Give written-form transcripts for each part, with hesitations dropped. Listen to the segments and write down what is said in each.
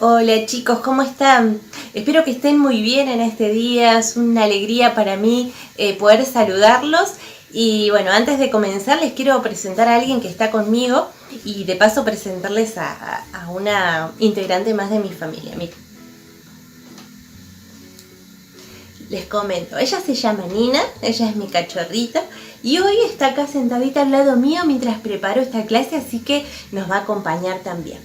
Hola chicos, ¿cómo están? Espero que estén muy bien en este día. Es una alegría para mí poder saludarlos. Y bueno, antes de comenzar les quiero presentar a alguien que está conmigo y de paso presentarles a una integrante más de mi familia. Miren. Les comento, ella se llama Nina, ella es mi cachorrita y hoy está acá sentadita al lado mío mientras preparo esta clase, así que nos va a acompañar también.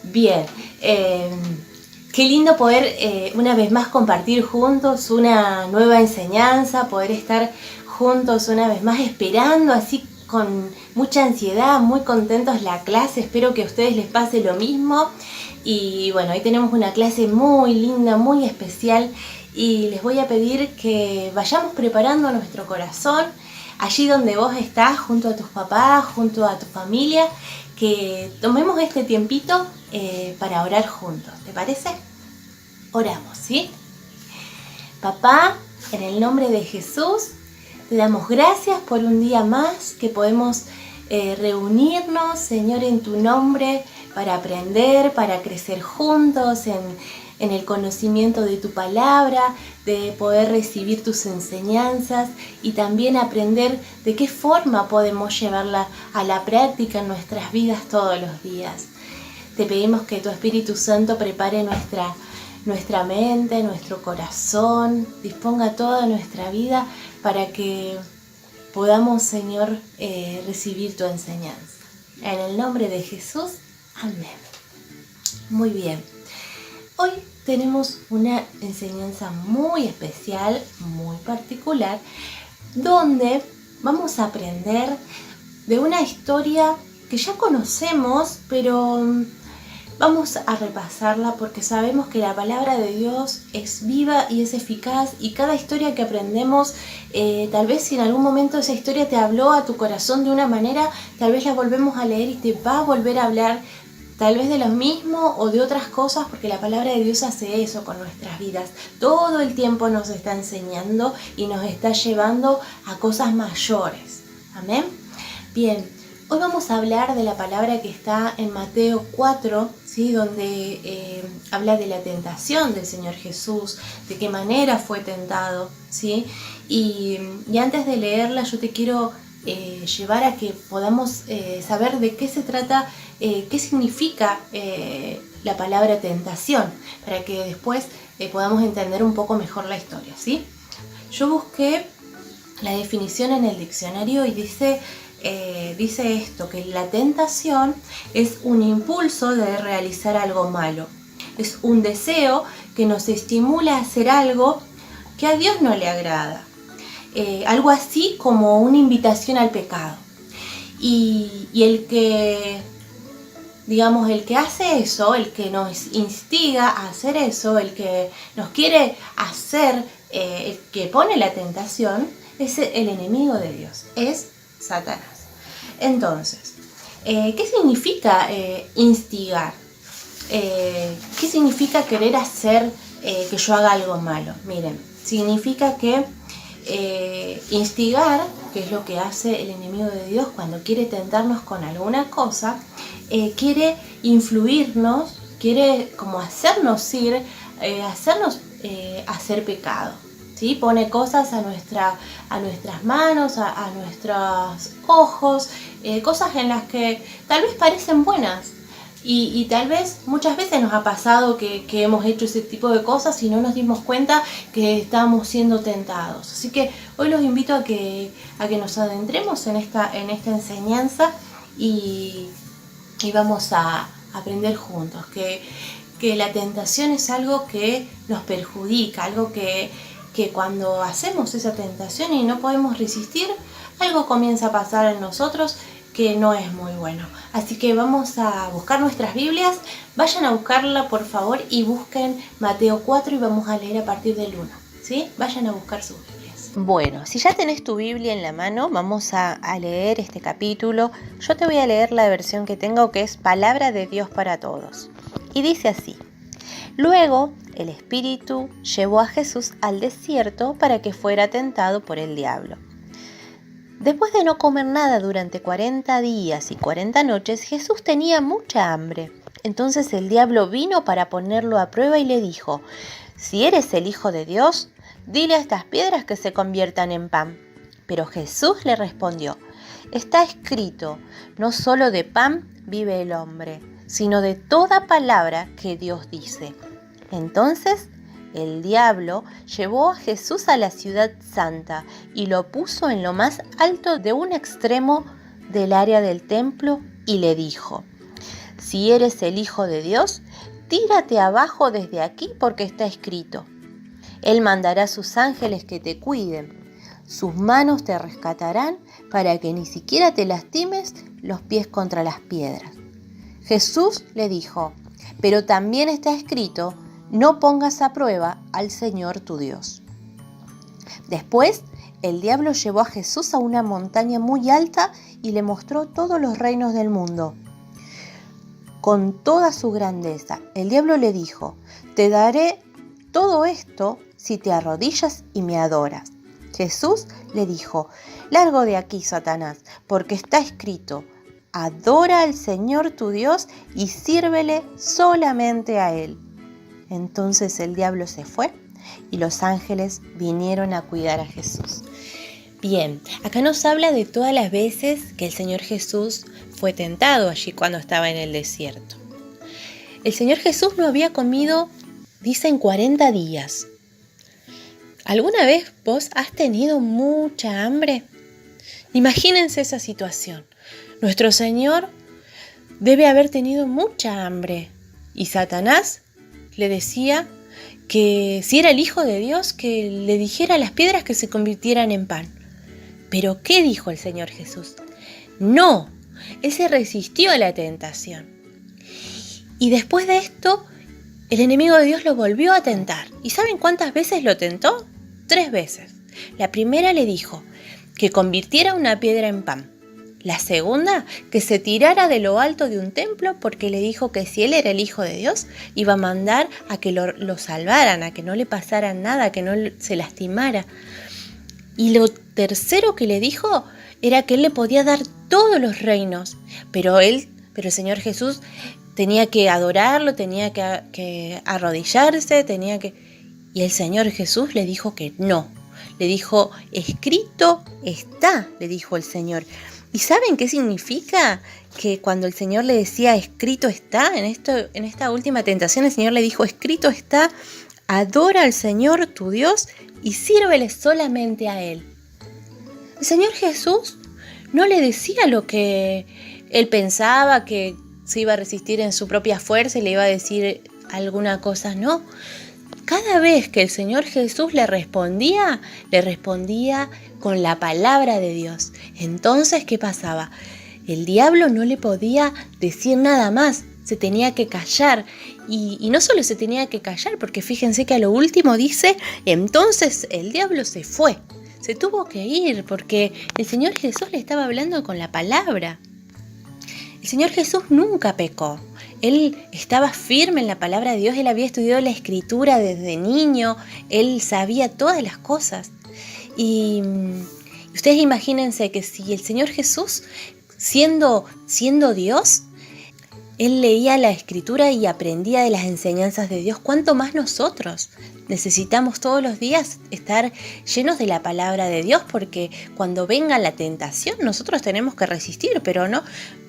Bien, qué lindo poder una vez más compartir juntos una nueva enseñanza, poder estar juntos una vez más esperando así con mucha ansiedad, muy contentos la clase. Espero que a ustedes les pase lo mismo. Y bueno, hoy tenemos una clase muy linda, muy especial y les voy a pedir que vayamos preparando nuestro corazón allí donde vos estás, junto a tus papás, junto a tu familia, que tomemos este tiempito para orar juntos. ¿Te parece? Oramos, ¿sí? Papá, en el nombre de Jesús, te damos gracias por un día más que podemos reunirnos, Señor, en tu nombre, para aprender, para crecer juntos en el conocimiento de tu palabra, de poder recibir tus enseñanzas y también aprender de qué forma podemos llevarla a la práctica en nuestras vidas todos los días. Te pedimos que tu Espíritu Santo prepare nuestra mente, nuestro corazón, disponga toda nuestra vida para que podamos, Señor, recibir tu enseñanza. En el nombre de Jesús, amén. Muy bien. Hoy tenemos una enseñanza muy especial, muy particular, donde vamos a aprender de una historia que ya conocemos, pero vamos a repasarla porque sabemos que la palabra de Dios es viva y es eficaz, y cada historia que aprendemos, tal vez si en algún momento esa historia te habló a tu corazón de una manera, tal vez la volvemos a leer y te va a volver a hablar tal vez de lo mismo o de otras cosas, porque la palabra de Dios hace eso con nuestras vidas. Todo el tiempo nos está enseñando y nos está llevando a cosas mayores. Amén. Bien, hoy vamos a hablar de la palabra que está en Mateo 4, ¿sí? Donde habla de la tentación del Señor Jesús, de qué manera fue tentado, ¿sí? Y antes de leerla yo te quiero llevar a que podamos saber de qué se trata, qué significa la palabra tentación, para que después podamos entender un poco mejor la historia, ¿sí? Yo busqué la definición en el diccionario y dice esto, que la tentación es un impulso de realizar algo malo. Es un deseo que nos estimula a hacer algo que a Dios no le agrada. Algo así como una invitación al pecado. Y el que, digamos, el que hace eso, el que nos instiga a hacer eso, el que nos quiere hacer, el que pone la tentación, es el enemigo de Dios, es Satanás. Entonces, ¿qué significa instigar? ¿Qué significa querer hacer que yo haga algo malo? Miren, significa que instigar, que es lo que hace el enemigo de Dios cuando quiere tentarnos con alguna cosa, quiere influirnos, quiere como hacernos ir, hacernos hacer pecado. ¿Sí? Pone cosas a nuestras manos, a nuestros ojos, cosas en las que tal vez parecen buenas. Y tal vez muchas veces nos ha pasado que hemos hecho ese tipo de cosas y no nos dimos cuenta que estábamos siendo tentados. Así que hoy los invito a que nos adentremos en esta enseñanza y vamos a aprender juntos que la tentación es algo que nos perjudica, algo que cuando hacemos esa tentación y no podemos resistir, algo comienza a pasar en nosotros que no es muy bueno. Así que vamos a buscar nuestras Biblias, vayan a buscarla por favor y busquen Mateo 4 y vamos a leer a partir del 1, ¿sí? Vayan a buscar sus Biblias. Bueno, si ya tenés tu Biblia en la mano, vamos a leer este capítulo. Yo te voy a leer la versión que tengo, que es Palabra de Dios para Todos. Y dice así: Luego el Espíritu llevó a Jesús al desierto para que fuera tentado por el diablo. Después de no comer nada durante 40 días y 40 noches, Jesús tenía mucha hambre. Entonces el diablo vino para ponerlo a prueba y le dijo: si eres el Hijo de Dios, dile a estas piedras que se conviertan en pan. Pero Jesús le respondió: está escrito, no solo de pan vive el hombre, sino de toda palabra que Dios dice. Entonces el diablo llevó a Jesús a la ciudad santa y lo puso en lo más alto de un extremo del área del templo y le dijo: si eres el Hijo de Dios, tírate abajo desde aquí, porque está escrito: Él mandará a sus ángeles que te cuiden. Sus manos te rescatarán para que ni siquiera te lastimes los pies contra las piedras. Jesús le dijo: pero también está escrito: no pongas a prueba al Señor tu Dios. Después, el diablo llevó a Jesús a una montaña muy alta y le mostró todos los reinos del mundo. Con toda su grandeza, el diablo le dijo: te daré todo esto si te arrodillas y me adoras. Jesús le dijo: largo de aquí, Satanás, porque está escrito: adora al Señor tu Dios y sírvele solamente a Él. Entonces el diablo se fue y los ángeles vinieron a cuidar a Jesús. Bien, acá nos habla de todas las veces que el Señor Jesús fue tentado allí cuando estaba en el desierto. El Señor Jesús no había comido, dicen, 40 días. ¿Alguna vez vos has tenido mucha hambre? Imagínense esa situación. Nuestro Señor debe haber tenido mucha hambre y Satanás le decía que si era el Hijo de Dios, que le dijera a las piedras que se convirtieran en pan. ¿Pero qué dijo el Señor Jesús? No, Él se resistió a la tentación. Y después de esto, el enemigo de Dios lo volvió a tentar. ¿Y saben cuántas veces lo tentó? 3 veces. La primera le dijo que convirtiera una piedra en pan. La segunda, que se tirara de lo alto de un templo, porque le dijo que si él era el Hijo de Dios, iba a mandar a que lo salvaran, a que no le pasara nada, a que no se lastimara. Y lo tercero que le dijo era que él le podía dar todos los reinos, pero el Señor Jesús tenía que adorarlo, tenía que arrodillarse, y el Señor Jesús le dijo que no. Le dijo: escrito está, le dijo el Señor. ¿Y saben qué significa? Que cuando el Señor le decía escrito está, en esta última tentación el Señor le dijo: escrito está, adora al Señor tu Dios y sírvele solamente a Él. El Señor Jesús no le decía lo que él pensaba, que se iba a resistir en su propia fuerza y le iba a decir alguna cosa, no. Cada vez que el Señor Jesús le respondía con la palabra de Dios. Entonces, ¿qué pasaba? El diablo no le podía decir nada más, se tenía que callar. Y no solo se tenía que callar, porque fíjense que a lo último dice: entonces el diablo se fue. Se tuvo que ir porque el Señor Jesús le estaba hablando con la palabra. El Señor Jesús nunca pecó. Él estaba firme en la palabra de Dios, él había estudiado la Escritura desde niño, él sabía todas las cosas. Y ustedes imagínense que si el Señor Jesús, siendo Dios, él leía la Escritura y aprendía de las enseñanzas de Dios, ¿cuánto más nosotros? Necesitamos todos los días estar llenos de la palabra de Dios, porque cuando venga la tentación nosotros tenemos que resistir, pero no,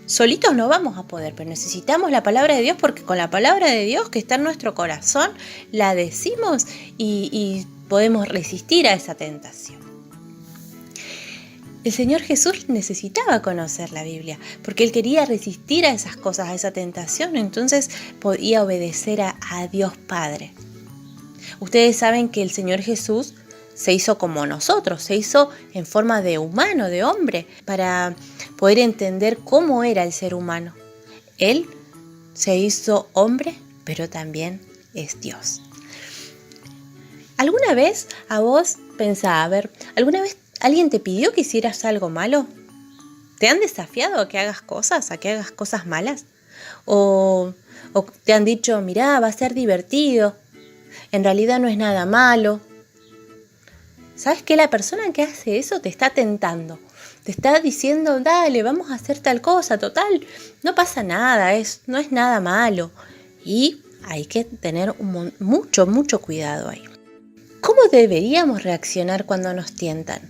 solitos no vamos a poder, pero necesitamos la palabra de Dios, porque con la palabra de Dios que está en nuestro corazón la decimos y podemos resistir a esa tentación. El Señor Jesús necesitaba conocer la Biblia, porque Él quería resistir a esas cosas, a esa tentación, entonces podía obedecer a Dios Padre. Ustedes saben que el Señor Jesús se hizo como nosotros, se hizo en forma de humano, de hombre, para poder entender cómo era el ser humano. Él se hizo hombre, pero también es Dios. ¿Alguna vez a vos pensá, alguna vez alguien te pidió que hicieras algo malo? ¿Te han desafiado a que hagas cosas malas? ¿O te han dicho: mirá, va a ser divertido, en realidad no es nada malo? ¿Sabes qué? La persona que hace eso te está tentando te está diciendo, dale, vamos a hacer tal cosa, total, no pasa nada, no es nada malo. Y hay que tener mucho cuidado ahí. ¿Cómo deberíamos reaccionar cuando nos tientan?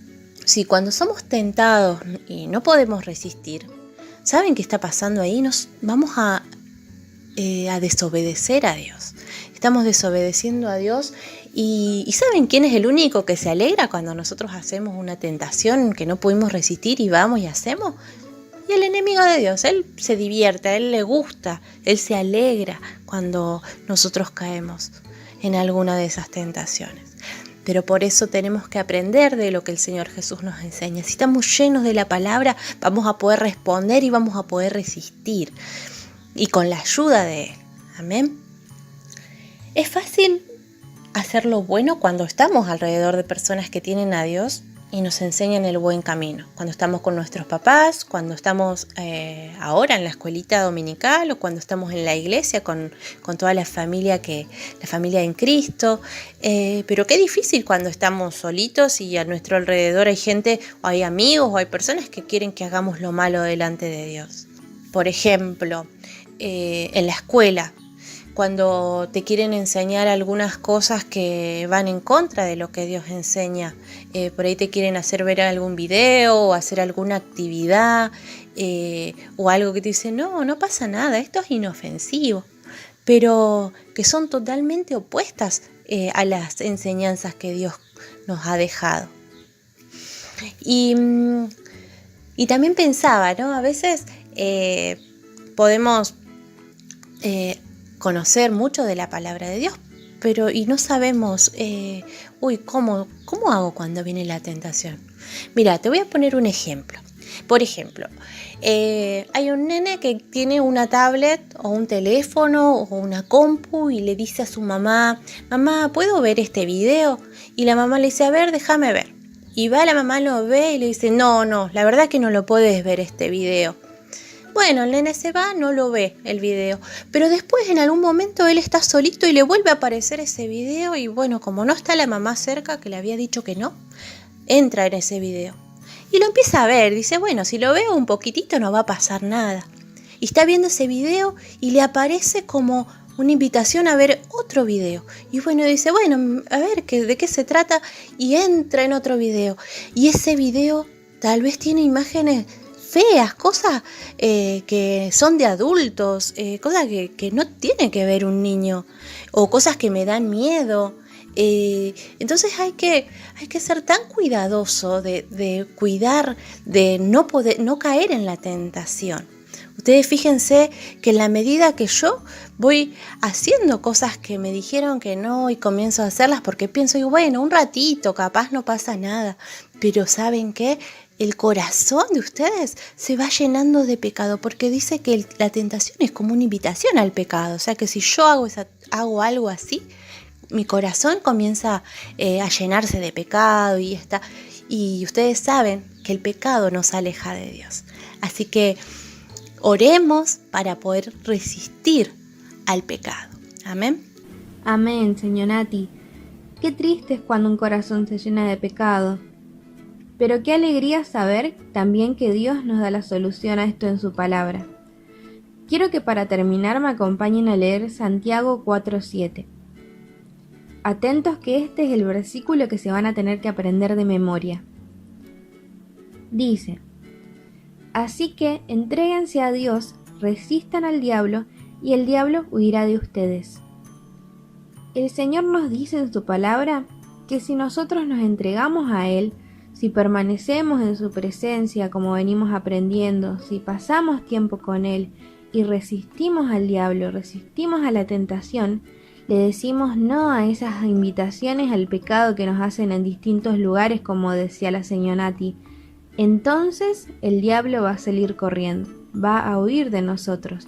Si cuando somos tentados y no podemos resistir, ¿saben qué está pasando ahí? Nos vamos a desobedecer a Dios. Estamos desobedeciendo a Dios y ¿saben quién es el único que se alegra cuando nosotros hacemos una tentación que no pudimos resistir y vamos y hacemos? Y el enemigo de Dios, él se divierte, a él le gusta, él se alegra cuando nosotros caemos en alguna de esas tentaciones. Pero por eso tenemos que aprender de lo que el Señor Jesús nos enseña. Si estamos llenos de la palabra, vamos a poder responder y vamos a poder resistir. Y con la ayuda de Él. Amén. Es fácil hacer lo bueno cuando estamos alrededor de personas que tienen a Dios y nos enseñan el buen camino. Cuando estamos con nuestros papás, cuando estamos ahora en la escuelita dominical o cuando estamos en la iglesia con toda la familia en Cristo. Pero qué difícil cuando estamos solitos y a nuestro alrededor hay gente, o hay amigos o hay personas que quieren que hagamos lo malo delante de Dios. Por ejemplo, en la escuela, cuando te quieren enseñar algunas cosas que van en contra de lo que Dios enseña. Por ahí te quieren hacer ver algún video o hacer alguna actividad o algo que te dice, no pasa nada, esto es inofensivo. Pero que son totalmente opuestas a las enseñanzas que Dios nos ha dejado. Y también pensaba, ¿no? A veces podemos conocer mucho de la palabra de Dios, y no sabemos, ¿cómo hago cuando viene la tentación? Mira, te voy a poner un ejemplo. Por ejemplo, hay un nene que tiene una tablet o un teléfono o una compu y le dice a su mamá, ¿puedo ver este video? Y la mamá le dice, a ver, déjame ver. Y va la mamá, lo ve y le dice, no, la verdad que no lo puedes ver este video. Bueno, el nene se va, no lo ve el video, pero después en algún momento él está solito y le vuelve a aparecer ese video y bueno, como no está la mamá cerca, que le había dicho que no, entra en ese video. Y lo empieza a ver, dice, bueno, si lo veo un poquitito no va a pasar nada. Y está viendo ese video y le aparece como una invitación a ver otro video. Y bueno, dice, bueno, a ver, ¿de qué se trata? Y entra en otro video. Y ese video tal vez tiene imágenes feas, cosas que son de adultos, cosas que no tiene que ver un niño, o cosas que me dan miedo. Entonces hay que ser tan cuidadoso de cuidar, de no caer en la tentación. Ustedes fíjense que en la medida que yo voy haciendo cosas que me dijeron que no y comienzo a hacerlas porque pienso, bueno, un ratito, capaz no pasa nada, pero ¿saben qué? El corazón de ustedes se va llenando de pecado porque dice que la tentación es como una invitación al pecado. O sea que si yo hago algo así, mi corazón comienza a llenarse de pecado y ustedes saben que el pecado nos aleja de Dios. Así que oremos para poder resistir al pecado. Amén. Amén, Señor Nati. Qué triste es cuando un corazón se llena de pecado. Pero qué alegría saber también que Dios nos da la solución a esto en su palabra. Quiero que para terminar me acompañen a leer Santiago 4:7. Atentos que este es el versículo que se van a tener que aprender de memoria. Dice, así que entréguense a Dios, resistan al diablo y el diablo huirá de ustedes. El Señor nos dice en su palabra que si nosotros nos entregamos a Él, si permanecemos en su presencia como venimos aprendiendo, si pasamos tiempo con Él y resistimos al diablo, resistimos a la tentación, le decimos no a esas invitaciones al pecado que nos hacen en distintos lugares, como decía la señora Nati, entonces el diablo va a salir corriendo, va a huir de nosotros.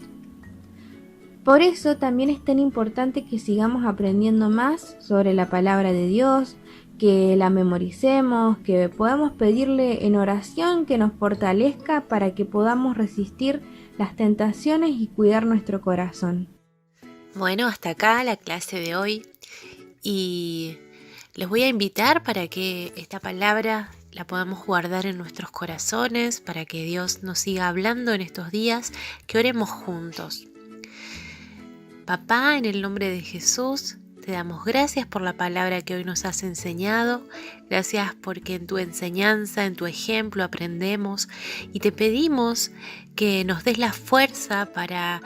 Por eso también es tan importante que sigamos aprendiendo más sobre la palabra de Dios, que la memoricemos, que podamos pedirle en oración que nos fortalezca para que podamos resistir las tentaciones y cuidar nuestro corazón. Bueno, hasta acá la clase de hoy y les voy a invitar para que esta palabra la podamos guardar en nuestros corazones para que Dios nos siga hablando en estos días, que oremos juntos. Papá, en el nombre de Jesús, te damos gracias por la palabra que hoy nos has enseñado. Gracias porque en tu enseñanza, en tu ejemplo aprendemos, y te pedimos que nos des la fuerza para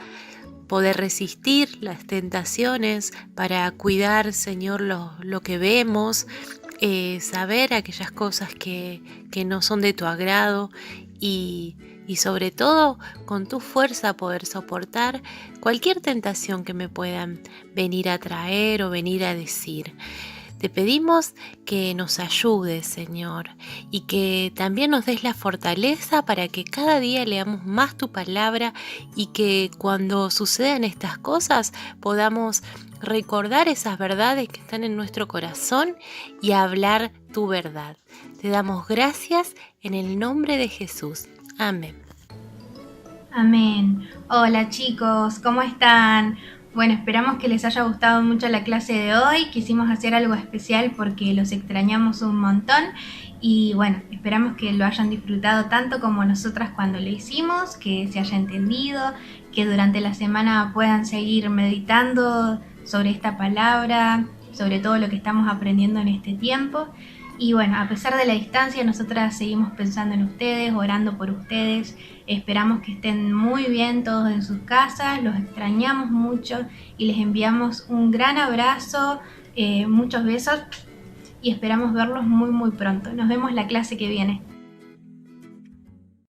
poder resistir las tentaciones, para cuidar, Señor, lo que vemos, saber aquellas cosas que no son de tu agrado y sobre todo con tu fuerza poder soportar cualquier tentación que me puedan venir a traer o venir a decir. Te pedimos que nos ayudes, Señor, y que también nos des la fortaleza para que cada día leamos más tu palabra y que cuando sucedan estas cosas podamos recordar esas verdades que están en nuestro corazón y hablar tu verdad. Te damos gracias en el nombre de Jesús. Amén. Amén. Hola chicos, ¿cómo están? Bueno, esperamos que les haya gustado mucho la clase de hoy. Quisimos hacer algo especial porque los extrañamos un montón. Y bueno, esperamos que lo hayan disfrutado tanto como nosotras cuando lo hicimos, que se haya entendido, que durante la semana puedan seguir meditando sobre esta palabra, sobre todo lo que estamos aprendiendo en este tiempo. Y bueno, a pesar de la distancia, nosotras seguimos pensando en ustedes, orando por ustedes. Esperamos que estén muy bien todos en sus casas, los extrañamos mucho y les enviamos un gran abrazo, muchos besos y esperamos verlos muy pronto. Nos vemos la clase que viene.